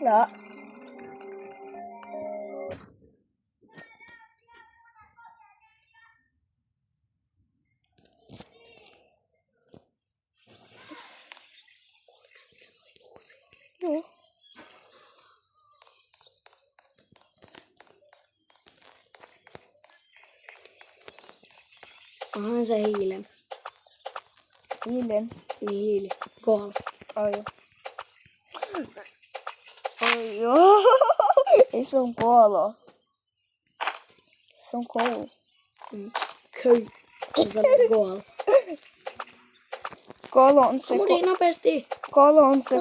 Ja. Joo. Onhan se hiilen. Hiilen. Niin hiili. Koala. Ai joo. Ai joo. Ei se on koala. Se on koulu. Köy. Se on koala. Koala on se Amuri, nopeasti. koala on se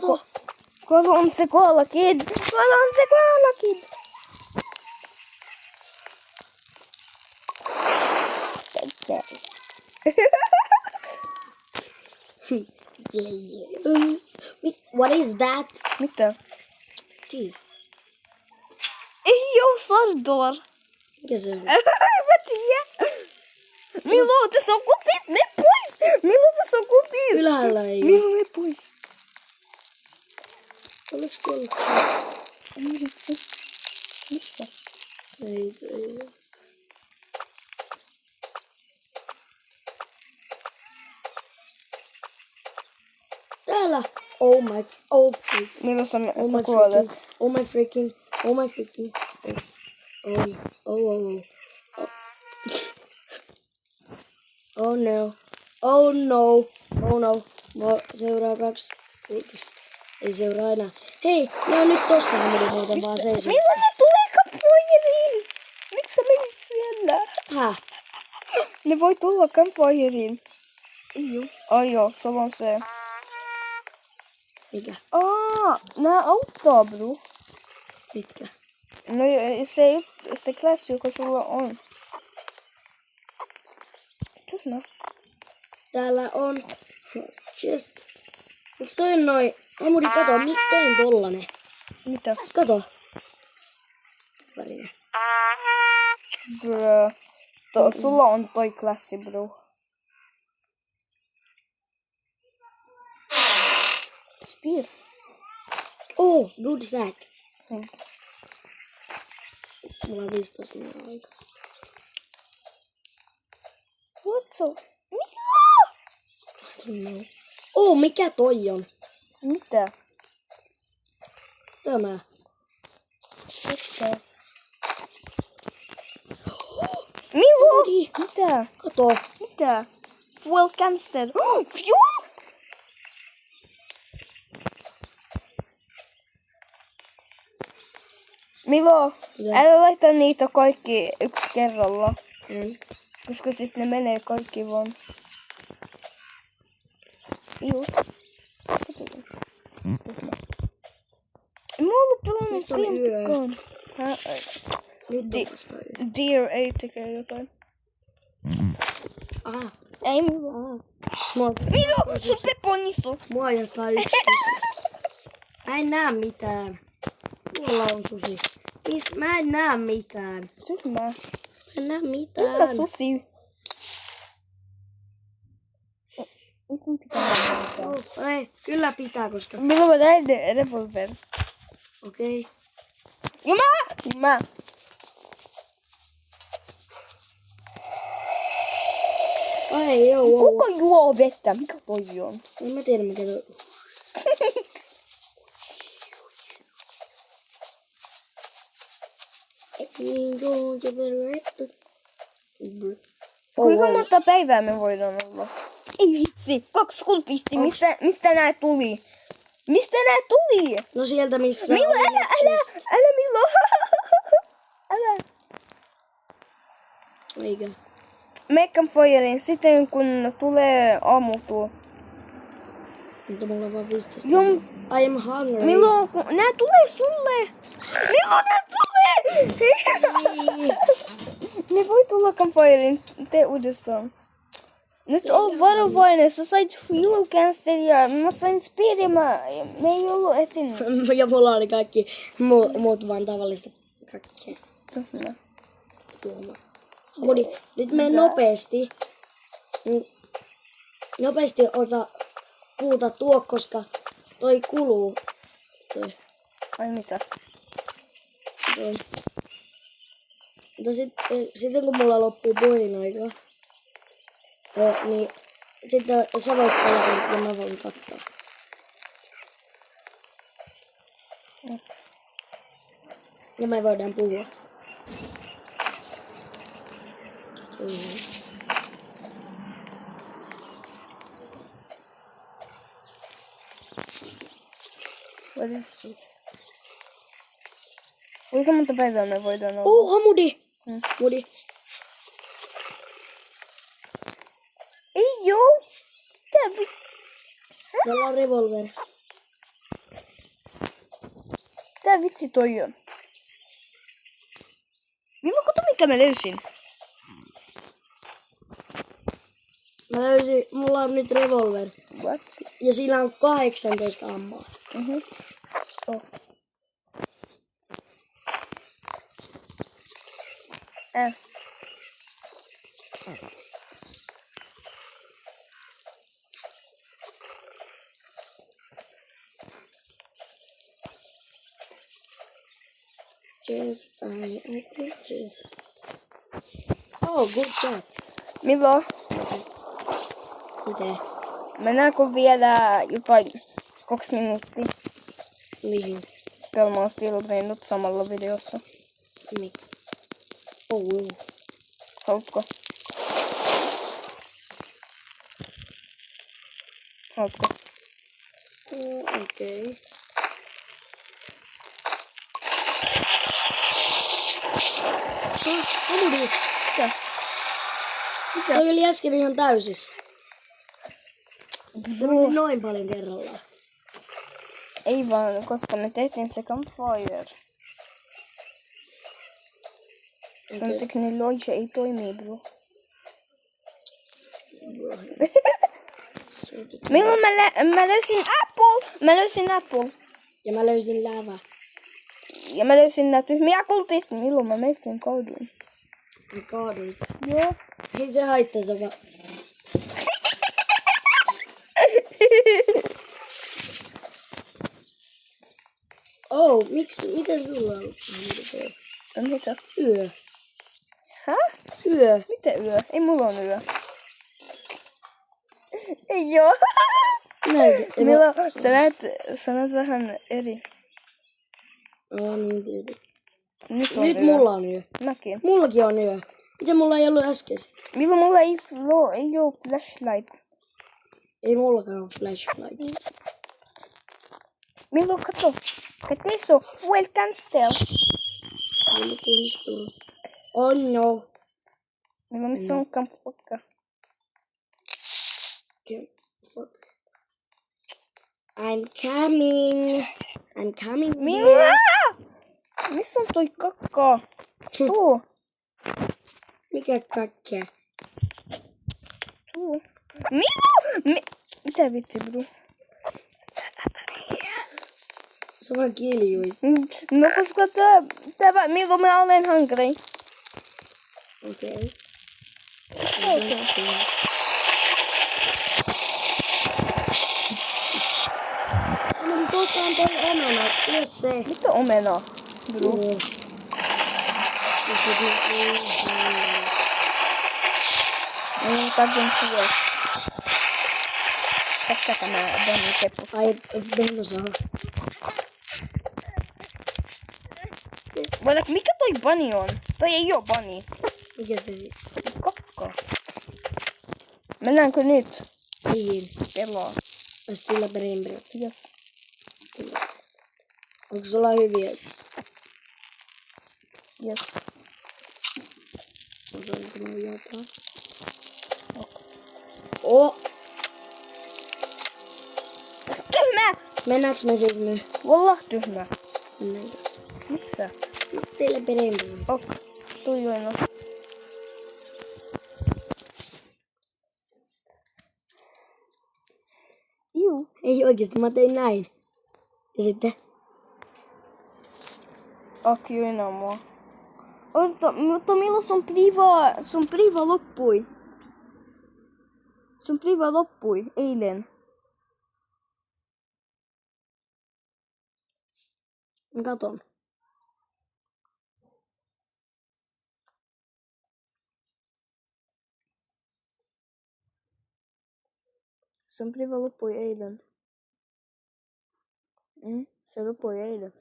koala on se koala kid. Koala on se koala kid. What is that? Mitä? Jeez. Ei oo Sardor. Mikä se on? Mä tiedä. Milu, tässä on kupit. Me pois. Milu, tässä on kupit. Ylhäällä ei oo. Milu, me pois. Oliks tuolla? Ei vitsi. Missä? Ei. Täällä! Freak. Milloin sä kuolet? Oh my freaking. Oh no. Seuraa 2 uutista. Ei seuraa enää. Hei, ne on nyt tossa Amuri muuten vaan seisomassa. Milloin ne tulee campfireiin? Miksi sä menit siellä? Häh? Ne voi tulla campfireiin. Ei joo. Ai joo, sulla on se. Mikä? Nää auttaa, bro. Mitkä? No se klassi, joka sulla on. Kyllä. Täällä on chest. Miks toi on noin? Amuri, kato, miksi toi on tollanen? Mitä? Kato. Värinen. Bro. Sulla on toi klassi, bro. Spear. Oh, good sack. Hmm. Mulla on 15 minuuttia aikaa. What so? No. Oh, mikä toi on? Mitä? Tämä. Mitä? Milu! Amuri. Mitä? Kato. Mitä? Fuel cancer. Fuel! Milo, Mitä? älä laita niitä kaikki yksi kerralla. Koska sit ne menee kaikki vaan. Juu. Mä oon ollut pelannut Nyt on yö. pian. Nyt on vasta yö. Dear ei tekee jotain. Aha. Ei mulla. Milo, sun Peppo on nisu. Mua ajetaan yksi susi. Mä en näe mitään. Mulla on susi. Mä en näe mitään. Tyhmää. Mä en näe mitään. Kyllä susi. Ei, kyllä pitää, koska... Milloin mä näin revolver? Okei. Jumä! Ai joo. Kuka juo vettä? Mikä toi on? En mä tiedä mikä toi... Kuinka monta päivää me voidaan olla? Ei vitsi, 2 kultisti. Mistä nää tuli? Mistä nää tuli? No sieltä missä... Milo, älä Milo. Älä. Eikö? Mene campfirein sitten kun tulee aamutuo. Mutta mulla on vaan 15. Joo. I am hungry. Milo, nää tulee sulle. Milo, nää tulee. Ne voi tulla campfirein. Tee uudestaan. Nyt on varovainen. Sä sait fuel cancelia. Mä sain speedia. Me ei ollut etin. Ja mulla oli kaikki muut vaan tavallista kaikkea. Modi, nyt mene nopeasti. Nopeasti ota puuta tuo, koska toi kuluu. Toi. Ai mitä? Joo. Mutta sitten kun mulla loppuu puhelinaikaa, niin sitten sä voit pelata ja mä voin katsoa. Ja me voidaan puhua. What is this? Kuinka monta päivää me voidaan olla? Hamudi! Mudi. Ei joo! Tää Meillä on revolver. Tää vitsi toi on. Milloin kato mikä mä löysin? Mä löysin, mulla on nyt revolver. What? Ja sillä on 18 ammoa. Oh. Just, I think just. Oh, good shot. Milloin? Miten? Mennäänkö vielä jotain 2 minuuttia Mihin? pelaamaan Steelbrainut samalla videossa? Miksi? Oh. Haluatko? Haluatko? Okei. Hamudi! Mitä? Mitä? Toi oli äsken ihan täysissä. Se meni noin paljon kerrallaan. Ei vaan, koska me tehtiin se campfire. Sun teknologia ei toimi, bro. Milloin mä löysin Apple? Mä löysin Apple. Ja mä löysin lava. Ja mä löysin nää tyhmiä kultista. Milloin mä melkein kaaduin? Mä kaaduit. Joo. Ei se haittaa se vaan. Oh, miksi? Miten sulla on? Mitä? Yö. Häh? Yö. Mitä yö? Ei mulla on yö. Ei joo. Näitä. Milloin sä näet vähän eri. Oh, niin tyyli. Nyt on Nyt yö. mulla on yö. Mäkin. Mullakin on yö. Miten mulla ei ollut äsken? Milloin mulla ei oo flashlight? Ei mullakaan ole flashlight. Milloin kato? Katso, fuel cancel. Mulla kuistuu. Oh no. Milloin missä on kampukka? Fuck. I'm coming. I'm coming. Milloin? Missä on toi kakka? Tuu. Mikä kakkia? Tuu. Milloin? Mitä vitsi, bro? Sä vaan kiljuit. No koska milloin mä olen hungry? Okei. No tossa on toi omena. Syö se. Mitä omena, bro? Joo. Minun tarvitsen fuel. Tästä tämä Bonnie kepussa. Ai, Benno saa. Mikä toi bunny on? Toi ei oo bunny. Mikä se on? Kakka. Mennäänkö nyt? Niin. Pelaa. Stilla Brembrot. Yes. Stilla. Onko sulla hyviä? Yes. Osaanko mä jotain? Oh! Tyhmä! Mennäänkö me siis nyt? Wallah tyhmä. Mennäänkö? Missä? Stilla Brembrot. Ok. Toi on. Juu. Ei oikeesti, mä tein näin. Ja sitten... Akjoina mua. Odota, mutta milloin sun priva loppui? Sun priva loppui eilen. Mä katon. Sen priva loppui eilen. Se loppui eilen.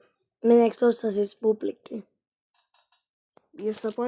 Meneekö tossa siis publikkiin? Jos sä